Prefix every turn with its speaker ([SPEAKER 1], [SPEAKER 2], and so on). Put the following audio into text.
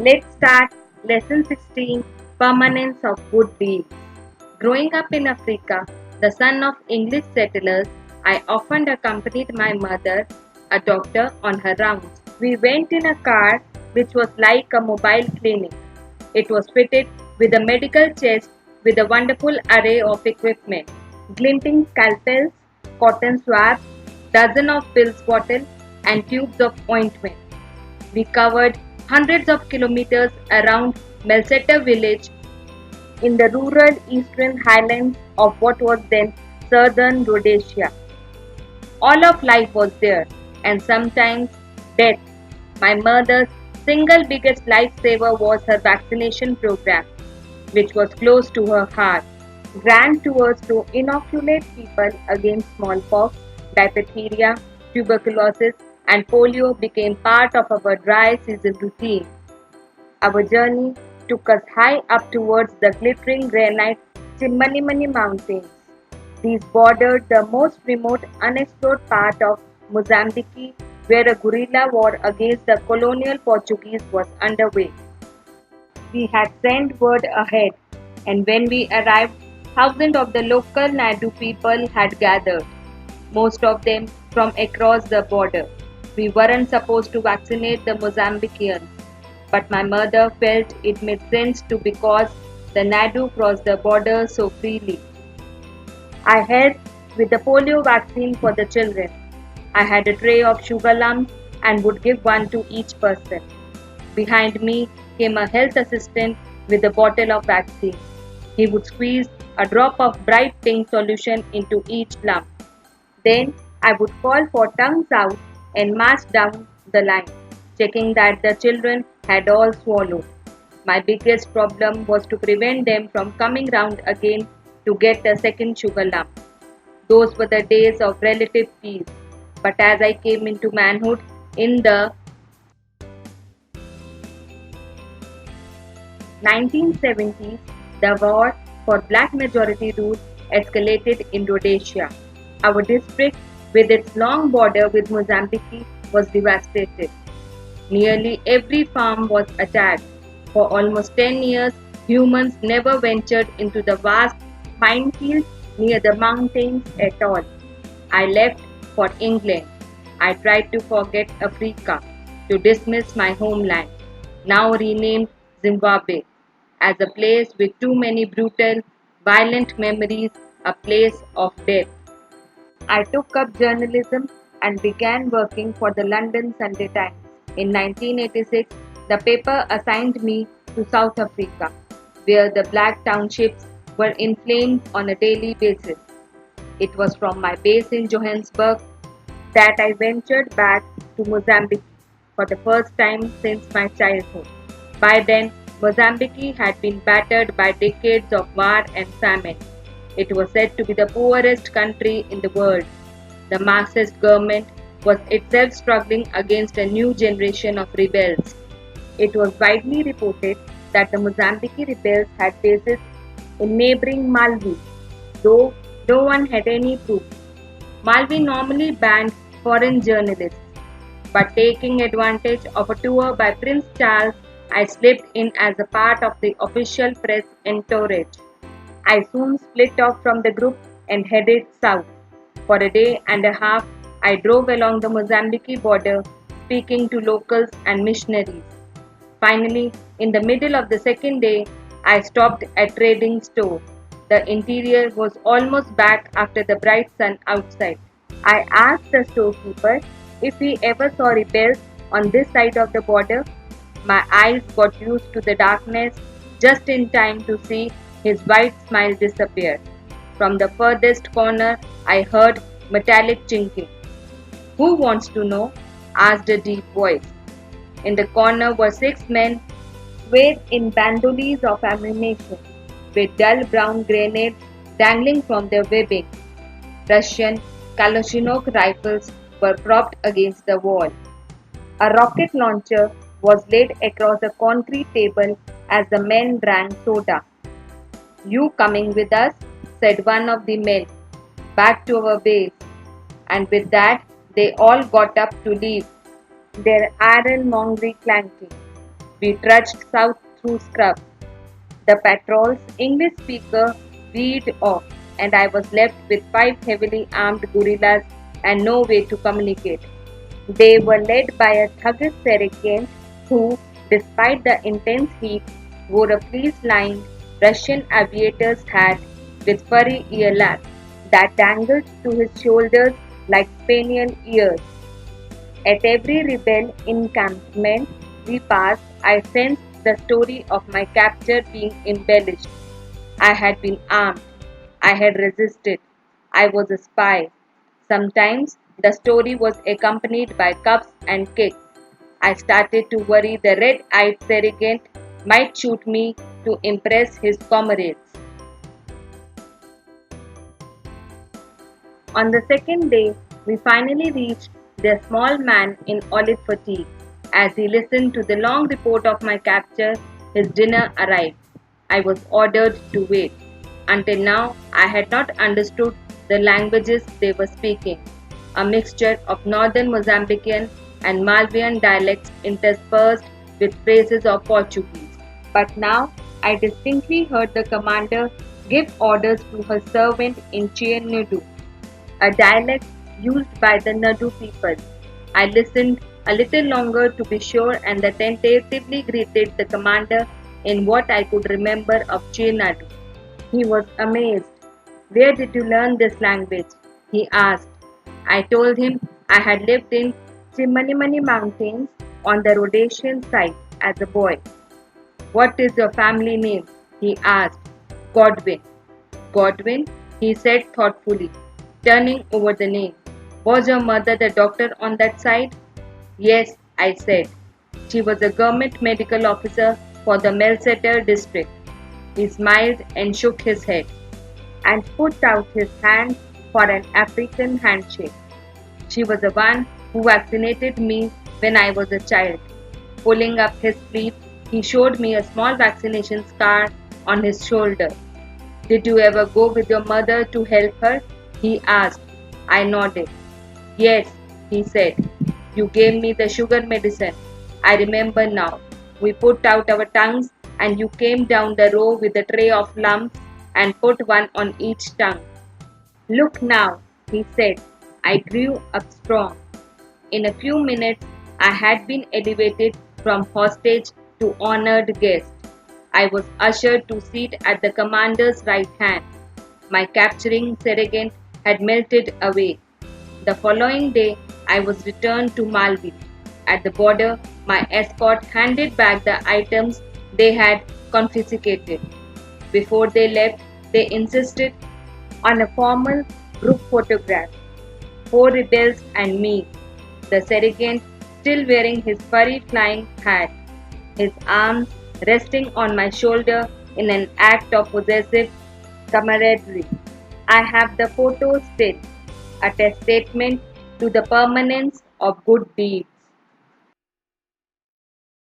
[SPEAKER 1] Let's start Lesson 16, Permanence of Good Deeds. Growing up in Africa, the son of English settlers, I often accompanied my mother, a doctor, on her rounds. We went in a car which was like a mobile clinic. It was fitted with a medical chest with a wonderful array of equipment, glinting scalpels, cotton swabs, dozens of pills bottles, and tubes of ointment. We covered hundreds of kilometers around Melsetter village in the rural eastern highlands of what was then southern Rhodesia. All of life was there, and sometimes death. My mother's single biggest lifesaver was her vaccination program, which was close to her heart. Grand tours to inoculate people against smallpox, diphtheria, tuberculosis, and polio became part of our dry season routine. Our journey took us high up towards the glittering granite Chimanimani Mountains. These bordered the most remote unexplored part of Mozambique where a guerrilla war against the colonial Portuguese was underway. We had sent word ahead, and when we arrived, thousands of the local Nadu people had gathered, most of them from across the border. We weren't supposed to vaccinate the Mozambicans, but my mother felt it made sense to because the Nadu crossed the border so freely. I helped with the polio vaccine for the children. I had a tray of sugar lumps and would give one to each person. Behind me came a health assistant with a bottle of vaccine. He would squeeze a drop of bright pink solution into each lump. Then I would call for tongues out and march down the line, checking that the children had all swallowed. My biggest problem was to prevent them from coming round again to get a second sugar lump. Those were the days of relative peace. But as I came into manhood in the 1970s, the war for black majority rule escalated in Rhodesia. Our district, with its long border with Mozambique, was devastated. Nearly every farm was attacked. For almost 10 years, humans never ventured into the vast pine fields near the mountains at all. I left for England. I tried to forget Africa, to dismiss my homeland, now renamed Zimbabwe, as a place with too many brutal, violent memories, a place of death. I took up journalism and began working for the London Sunday Times. In 1986, the paper assigned me to South Africa, where the black townships were in flames on a daily basis. It was from my base in Johannesburg that I ventured back to Mozambique for the first time since my childhood. By then, Mozambique had been battered by decades of war and famine. It was said to be the poorest country in the world. The Marxist government was itself struggling against a new generation of rebels. It was widely reported that the Mozambique rebels had bases in neighboring Malawi, though no one had any proof. Malawi normally banned foreign journalists, but taking advantage of a tour by Prince Charles, I slipped in as a part of the official press entourage. I soon split off from the group and headed south. For a day and a half, I drove along the Mozambique border, speaking to locals and missionaries. Finally, in the middle of the second day, I stopped at a trading store. The interior was almost back after the bright sun outside. I asked the storekeeper if he ever saw rebels on this side of the border. My eyes got used to the darkness just in time to see his white smile disappear. From the furthest corner, I heard metallic chinking. "Who wants to know?" asked a deep voice. In the corner were 6 men, swathed in bandolees of ammunition, with dull brown grenades dangling from their webbing. Russian Kalashnikov rifles were propped against the wall. A rocket launcher was laid across a concrete table as the men drank soda. "You coming with us?" said one of the men. "Back to our base." And with that, they all got up to leave, their ironmongery clanking. We trudged south through scrub. The patrol's English speaker veered off, and I was left with 5 heavily armed guerrillas and no way to communicate. They were led by a thuggish sergeant who, despite the intense heat, wore a fleece-lined Russian aviator's hat with furry earlaps that dangled to his shoulders like spaniel ears. At every rebel encampment we passed, I sensed the story of my capture being embellished. I had been armed. I had resisted. I was a spy. Sometimes the story was accompanied by cuffs and kicks. I started to worry the red-eyed sergeant might shoot me to impress his comrades. On the second day, we finally reached the small man in olive fatigue. As he listened to the long report of my capture, his dinner arrived. I was ordered to wait. Until now, I had not understood the languages they were speaking, a mixture of northern Mozambican and Malvian dialects interspersed with phrases of Portuguese. But now I distinctly heard the commander give orders to her servant in Chianudu, a dialect used by the Nadu people. I listened a little longer to be sure and then tentatively greeted the commander in what I could remember of Chianadu. He was amazed. Where did you learn this language? He asked. I told him I had lived in Chimanimani Mountains on the Rhodesian side as a boy. What is your family name? He asked. Godwin. Godwin, he said thoughtfully, turning over the name. Was your mother the doctor on that side? Yes, I said. She was a government medical officer for the Melsetter district. He smiled and shook his head and put out his hand for an African handshake. She was the one who vaccinated me when I was a child. Pulling up his sleeve, he showed me a small vaccination scar on his shoulder. Did you ever go with your mother to help her? He asked. I nodded. Yes, he said. You gave me the sugar medicine. I remember now. We put out our tongues and you came down the row with a tray of lumps and put one on each tongue. Look now, he said. I grew up strong. In a few minutes, I had been elevated from hostage to honored guest. I was ushered to seat at the commander's right hand. My capturing sergeant had melted away. The following day, I was returned to Malvi. At the border, my escort handed back the items they had confiscated. Before they left, they insisted on a formal group photograph. 4 rebels and me, the sergeant still wearing his furry flying hat, his arms resting on my shoulder in an act of possessive camaraderie. I have the photo still, a testament to the permanence of good deeds.